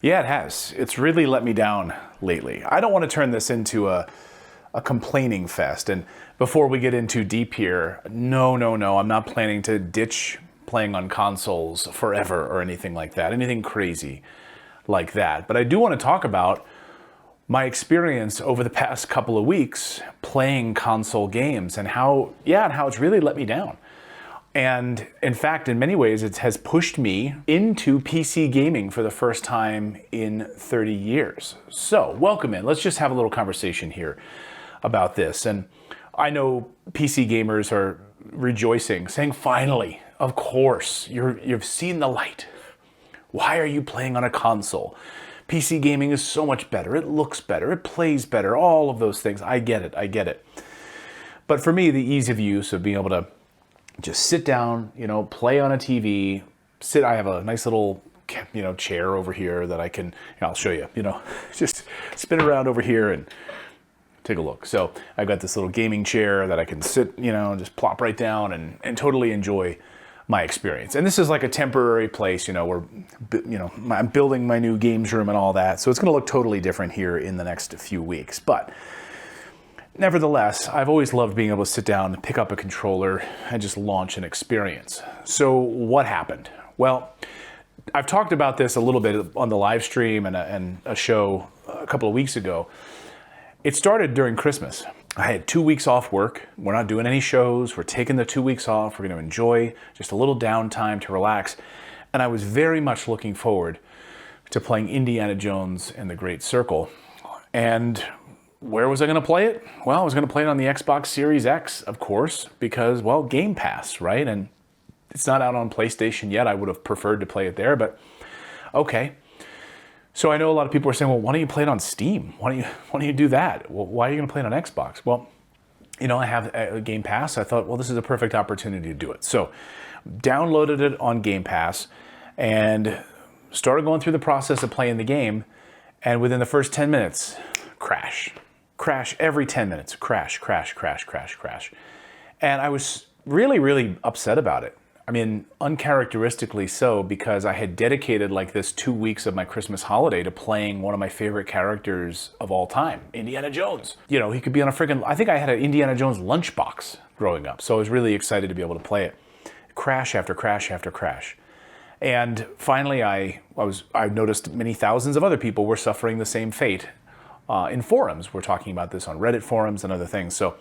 Yeah, it has. It's really let me down lately. I don't want to turn this into a complaining fest. And before we get in too deep here, no, I'm not planning to ditch playing on consoles forever or anything like that, anything crazy like that. But I do want to talk about my experience over the past couple of weeks playing console games and how it's really let me down. And in fact, in many ways, it has pushed me into PC gaming for the first time in 30 years. So welcome in. Let's just have a little conversation here about this. And I know PC gamers are rejoicing, saying, finally, of course, you've seen the light. Why are you playing on a console? PC gaming is so much better. It looks better. It plays better. All of those things. I get it. But for me, the ease of use of being able to just sit down, play on a TV, I have a nice little, chair over here that I can, I'll show you, just spin around over here and take a look. So I've got this little gaming chair that I can sit, just plop right down and totally enjoy my experience. And this is like a temporary place, where, I'm building my new games room and all that. So it's going to look totally different here in the next few weeks. But nevertheless, I've always loved being able to sit down and pick up a controller and just launch an experience. So what happened? Well, I've talked about this a little bit on the live stream and a show a couple of weeks ago. It started during Christmas. I had 2 weeks off work. We're not doing any shows. We're taking the 2 weeks off. We're going to enjoy just a little downtime to relax. And I was very much looking forward to playing Indiana Jones and the Great Circle. And where was I going to play it? Well, I was going to play it on the Xbox Series X, of course, because, well, Game Pass, right? And it's not out on PlayStation yet. I would have preferred to play it there, but okay. So I know a lot of people are saying, well, why don't you play it on Steam? Why don't you do that? Well, why are you going to play it on Xbox? Well, I have a Game Pass. I thought, well, this is a perfect opportunity to do it. So downloaded it on Game Pass and started going through the process of playing the game. And within the first 10 minutes, crash every 10 minutes, crash. And I was really, really upset about it. I mean, uncharacteristically so, because I had dedicated like this 2 weeks of my Christmas holiday to playing one of my favorite characters of all time, Indiana Jones. He could be on I think I had an Indiana Jones lunchbox growing up, so I was really excited to be able to play it. Crash after crash after crash. And finally, I noticed many thousands of other people were suffering the same fate in forums. We're talking about this on Reddit forums and other things. So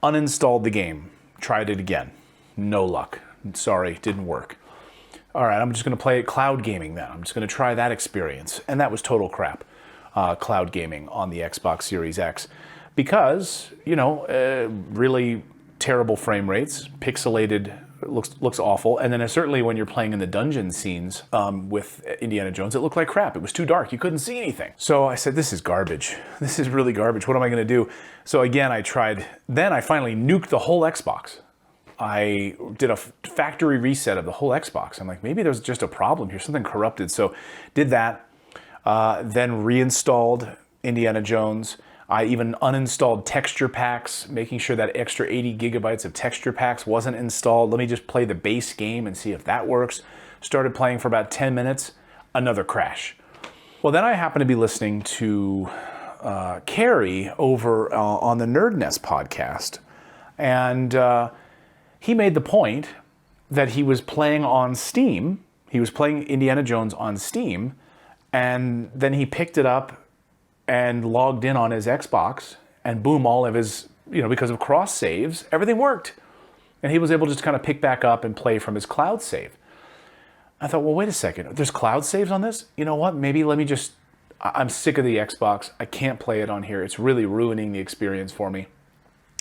uninstalled the game, tried it again, no luck. Sorry, didn't work. All right, I'm just going to play it cloud gaming then. I'm just going to try that experience. And that was total crap, cloud gaming on the Xbox Series X. Because, really terrible frame rates, pixelated, looks awful. And then certainly when you're playing in the dungeon scenes with Indiana Jones, it looked like crap. It was too dark. You couldn't see anything. So I said, this is garbage. This is really garbage. What am I going to do? So again, I finally nuked the whole Xbox. I did a factory reset of the whole Xbox. I'm like, maybe there's just a problem here, something corrupted. So did that, then reinstalled Indiana Jones. I even uninstalled texture packs, making sure that extra 80 gigabytes of texture packs wasn't installed. Let me just play the base game and see if that works. Started playing for about 10 minutes, another crash. Well, then I happened to be listening to Carrie over on the Nerd Nest podcast. And he made the point that he was playing on Steam. He was playing Indiana Jones on Steam, and then he picked it up and logged in on his Xbox, and boom, all of his, because of cross saves, everything worked. And he was able to just kind of pick back up and play from his cloud save. I thought, well, wait a second, there's cloud saves on this? You know what, maybe let me I'm sick of the Xbox. I can't play it on here. It's really ruining the experience for me.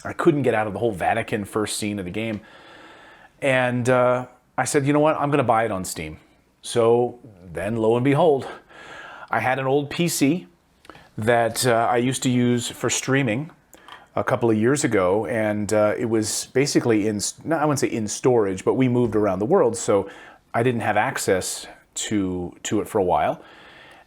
I couldn't get out of the whole Vatican first scene of the game. And I said, you know what, I'm going to buy it on Steam. So then, lo and behold, I had an old PC that I used to use for streaming a couple of years ago. And it was basically I wouldn't say in storage, but we moved around the world. So I didn't have access to it for a while.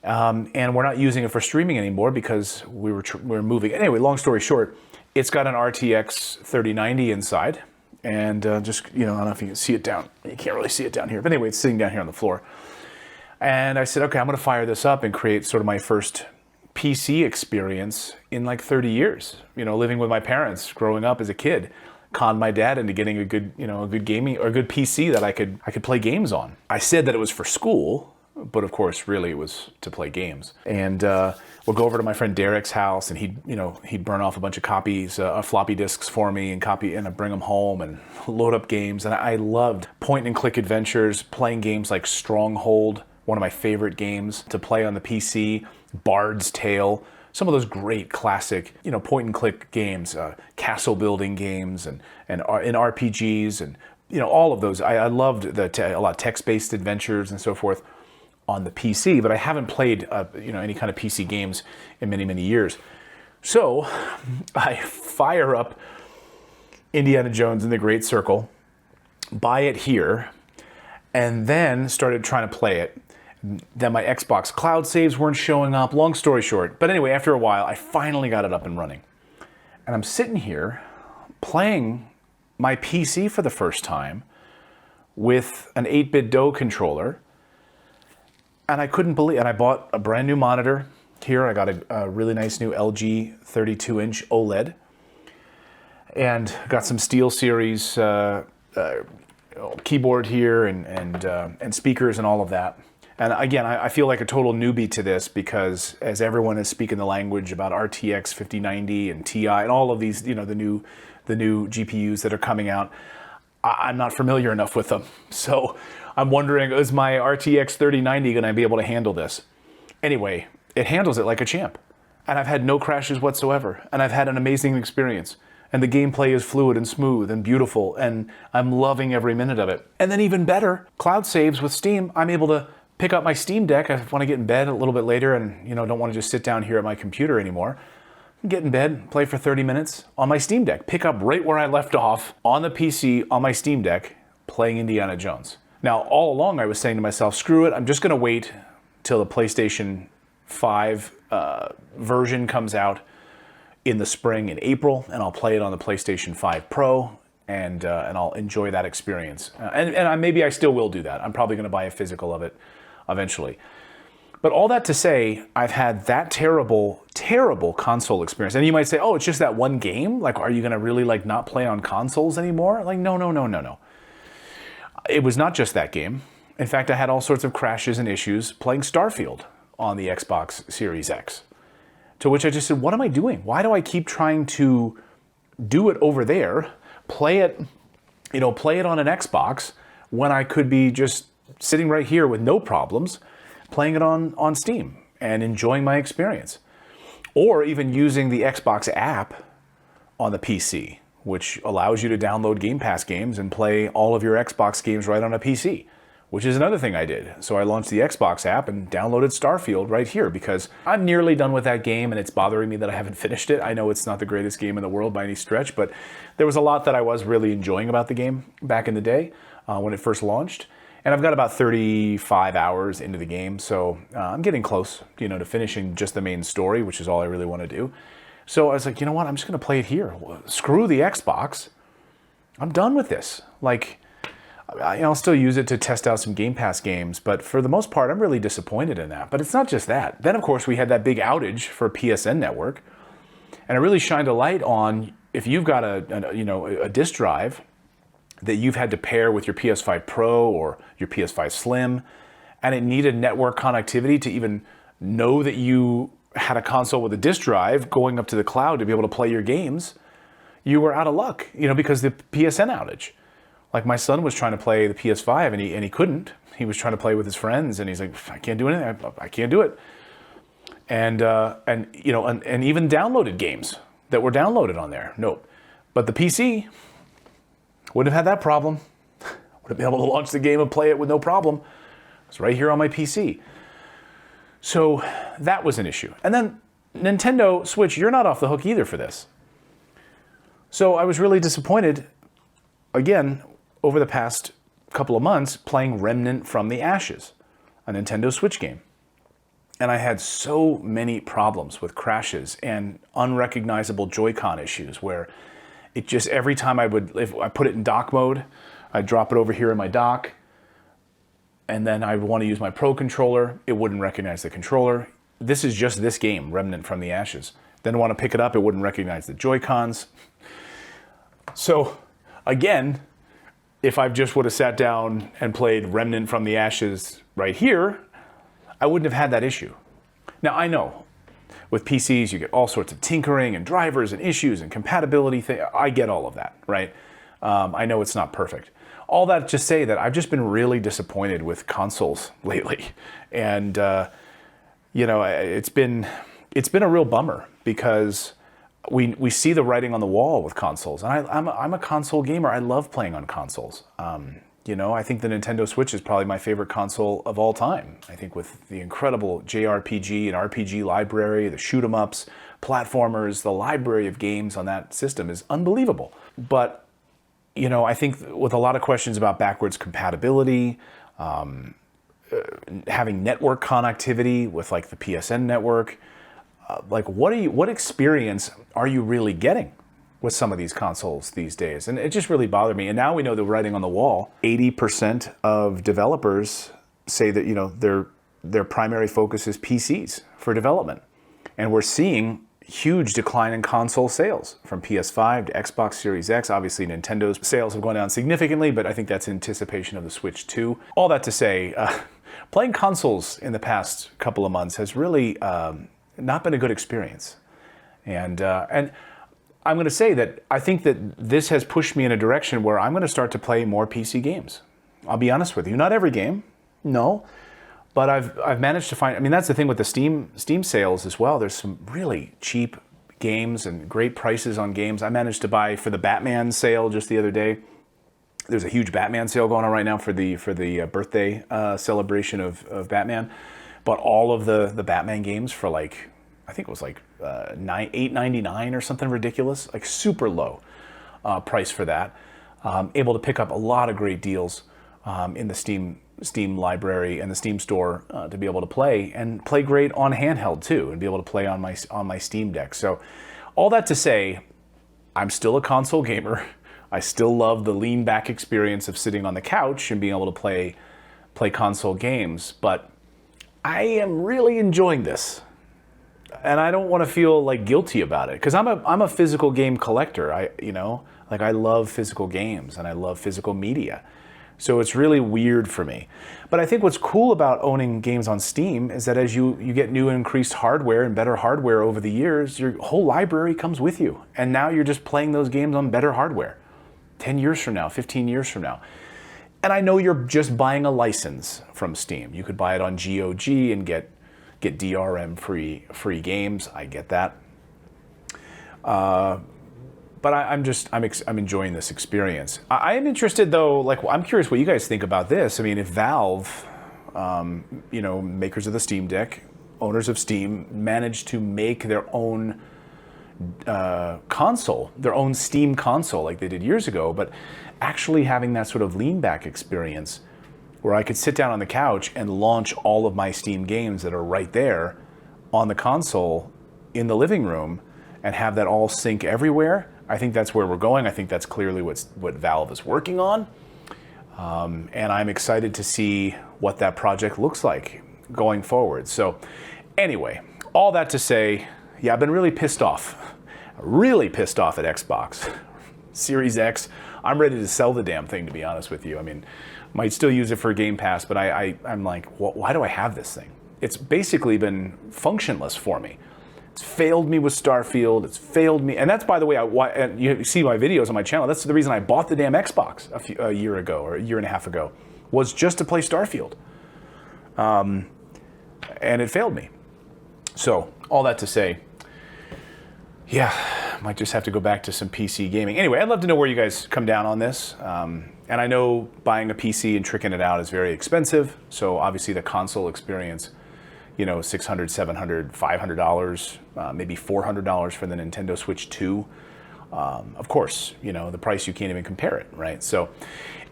And we're not using it for streaming anymore because we were moving. Anyway, long story short, it's got an RTX 3090 inside, and I don't know if you can see it down. You can't really see it down here, but anyway, it's sitting down here on the floor. And I said, okay, I'm going to fire this up and create sort of my first PC experience in like 30 years. You know, living with my parents, growing up as a kid, conned my dad into getting a good, you know, a good gaming or a good PC that I could play games on. I said that it was for school, but of course, really it was to play games. And we'll go over to my friend Derek's house, and he'd burn off a bunch of copies, floppy disks for me, and I'd bring them home and load up games. And I loved point and click adventures, playing games like Stronghold, one of my favorite games to play on the PC, Bard's Tale, some of those great classic, you know, point and click games, castle building games, and RPGs, and you know, all of those. I loved a lot of text-based adventures and so forth on the PC, but I haven't played you know, any kind of PC games in many, many years. So I fire up Indiana Jones and the Great Circle, buy it here, and then started trying to play it. Then my Xbox cloud saves weren't showing up. Long story short. But anyway, after a while, I finally got it up and running. And I'm sitting here playing my PC for the first time with an 8-bit DOE controller. And I couldn't believe it. And I bought a brand new monitor. Here, I got a really nice new LG 32-inch OLED. And got some SteelSeries keyboard here and speakers and all of that. And again, I feel like a total newbie to this because as everyone is speaking the language about RTX 5090 and Ti and all of these, you know, the new GPUs that are coming out, I'm not familiar enough with them. So I'm wondering, is my RTX 3090 going to be able to handle this? Anyway, it handles it like a champ. And I've had no crashes whatsoever. And I've had an amazing experience. And the gameplay is fluid and smooth and beautiful. And I'm loving every minute of it. And then even better, cloud saves with Steam, I'm able to pick up my Steam Deck. I want to get in bed a little bit later and, you know, don't want to just sit down here at my computer anymore. Get in bed, play for 30 minutes on my Steam Deck. Pick up right where I left off on the PC on my Steam Deck playing Indiana Jones. Now, all along I was saying to myself, screw it, I'm just going to wait till the PlayStation 5 version comes out in the spring in April, and I'll play it on the PlayStation 5 Pro, and I'll enjoy that experience. Maybe I still will do that. I'm probably going to buy a physical of it eventually. But all that to say, I've had that terrible, terrible console experience. And you might say, oh, it's just that one game? Like, are you going to really like not play on consoles anymore? Like, no. It was not just that game. In fact, I had all sorts of crashes and issues playing Starfield on the Xbox Series X. To which I just said, what am I doing? Why do I keep trying to do it over there, play it on an Xbox when I could be just sitting right here with no problems, playing it on Steam and enjoying my experience? Or even using the Xbox app on the PC, which allows you to download Game Pass games and play all of your Xbox games right on a PC, which is another thing I did. So I launched the Xbox app and downloaded Starfield right here because I'm nearly done with that game and it's bothering me that I haven't finished it. I know it's not the greatest game in the world by any stretch, but there was a lot that I was really enjoying about the game back in the day when it first launched. And I've got about 35 hours into the game, so I'm getting close, you know, to finishing just the main story, which is all I really want to do. So I was like, you know what, I'm just going to play it here. Screw the Xbox. I'm done with this. Like, I'll still use it to test out some Game Pass games, but for the most part, I'm really disappointed in that. But it's not just that. Then, of course, we had that big outage for PSN Network, and it really shined a light on if you've got a disk drive that you've had to pair with your PS5 Pro or your PS5 Slim, and it needed network connectivity to even know that you had a console with a disk drive going up to the cloud to be able to play your games, you were out of luck, you know, because the PSN outage. Like my son was trying to play the PS5 and he couldn't. He was trying to play with his friends and he's like, I can't do anything. I can't do it. And even downloaded games that were downloaded on there. Nope. But the PC wouldn't have had that problem. Would have been able to launch the game and play it with no problem. It's right here on my PC. So that was an issue. And then Nintendo Switch, you're not off the hook either for this. So I was really disappointed, again, over the past couple of months, playing Remnant from the Ashes, a Nintendo Switch game. And I had so many problems with crashes and unrecognizable Joy-Con issues where it just, every time if I put it in dock mode, I'd drop it over here in my dock, and then I want to use my Pro controller, it wouldn't recognize the controller. This is just this game, Remnant from the Ashes. Then I want to pick it up, it wouldn't recognize the Joy-Cons. So again, if I just would have sat down and played Remnant from the Ashes right here, I wouldn't have had that issue. Now I know, with PCs you get all sorts of tinkering and drivers and issues and compatibility things. I get all of that, right? I know it's not perfect. All that to say that I've just been really disappointed with consoles lately. And, it's been a real bummer because we see the writing on the wall with consoles. And I'm a console gamer. I love playing on consoles. I think the Nintendo Switch is probably my favorite console of all time. I think with the incredible JRPG and RPG library, the shoot 'em ups, platformers, the library of games on that system is unbelievable. But, I think with a lot of questions about backwards compatibility, having network connectivity with like the PSN network, what experience are you really getting with some of these consoles these days? And it just really bothered me. And now we know the writing on the wall. 80% of developers say that, their primary focus is PCs for development. And we're seeing huge decline in console sales from PS5 to Xbox Series X. Obviously, Nintendo's sales have gone down significantly, but I think that's in anticipation of the Switch 2. All that to say, playing consoles in the past couple of months has really not been a good experience. And I'm going to say that I think that this has pushed me in a direction where I'm going to start to play more PC games. I'll be honest with you. Not every game, no. But I've managed to find, that's the thing with the Steam sales as well. There's some really cheap games and great prices on games. I managed to buy for the Batman sale just the other day. There's a huge Batman sale going on right now for the birthday celebration of Batman. Bought all of the Batman games for I think it was $8.99 or something ridiculous, like super low price for that. Able to pick up a lot of great deals in the Steam library and the Steam store to be able to play great on handheld too, and be able to play on my Steam Deck. So all that to say, I'm still a console gamer. I still love the lean back experience of sitting on the couch and being able to play console games, but I am really enjoying this. And I don't want to feel guilty about it, because I'm a physical game collector. I love physical games and I love physical media. So it's really weird for me. But I think what's cool about owning games on Steam is that as you get new and increased hardware and better hardware over the years, your whole library comes with you. And now you're just playing those games on better hardware. 10 years from now, 15 years from now. And I know you're just buying a license from Steam. You could buy it on GOG and get DRM free games. I get that. But I'm enjoying this experience. I am interested though, I'm curious what you guys think about this. If Valve, makers of the Steam Deck, owners of Steam, managed to make their own console, their own Steam console like they did years ago, but actually having that sort of lean back experience where I could sit down on the couch and launch all of my Steam games that are right there on the console in the living room and have that all sync everywhere. I think that's where we're going. I think that's clearly what Valve is working on. And I'm excited to see what that project looks like going forward. So anyway, all that to say, yeah, I've been really pissed off at Xbox Series X. I'm ready to sell the damn thing, to be honest with you. Might still use it for Game Pass, but I'm like, why do I have this thing? It's basically been functionless for me. It's failed me with Starfield. It's failed me. And that's, by the way, and you see my videos on my channel. That's the reason I bought the damn Xbox a year ago or a year and a half ago, was just to play Starfield. And it failed me. So all that to say, yeah, might just have to go back to some PC gaming. Anyway, I'd love to know where you guys come down on this. And I know buying a PC and tricking it out is very expensive. So obviously the console experience, $600, $700, $500, maybe $400 for the Nintendo Switch 2. Of course, the price, you can't even compare it, right? So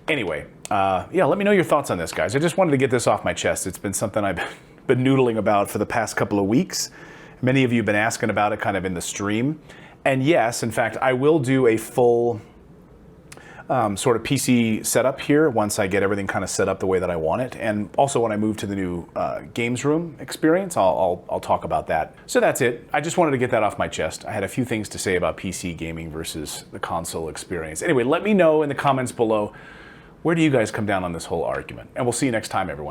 anyway, let me know your thoughts on this, guys. I just wanted to get this off my chest. It's been something I've been noodling about for the past couple of weeks. Many of you have been asking about it kind of in the stream. And yes, in fact, I will do a full sort of PC setup here once I get everything kind of set up the way that I want it. And also when I move to the new games room experience, I'll talk about that. So that's it. I just wanted to get that off my chest. I had a few things to say about PC gaming versus the console experience. Anyway, let me know in the comments below, where do you guys come down on this whole argument? And we'll see you next time, everyone.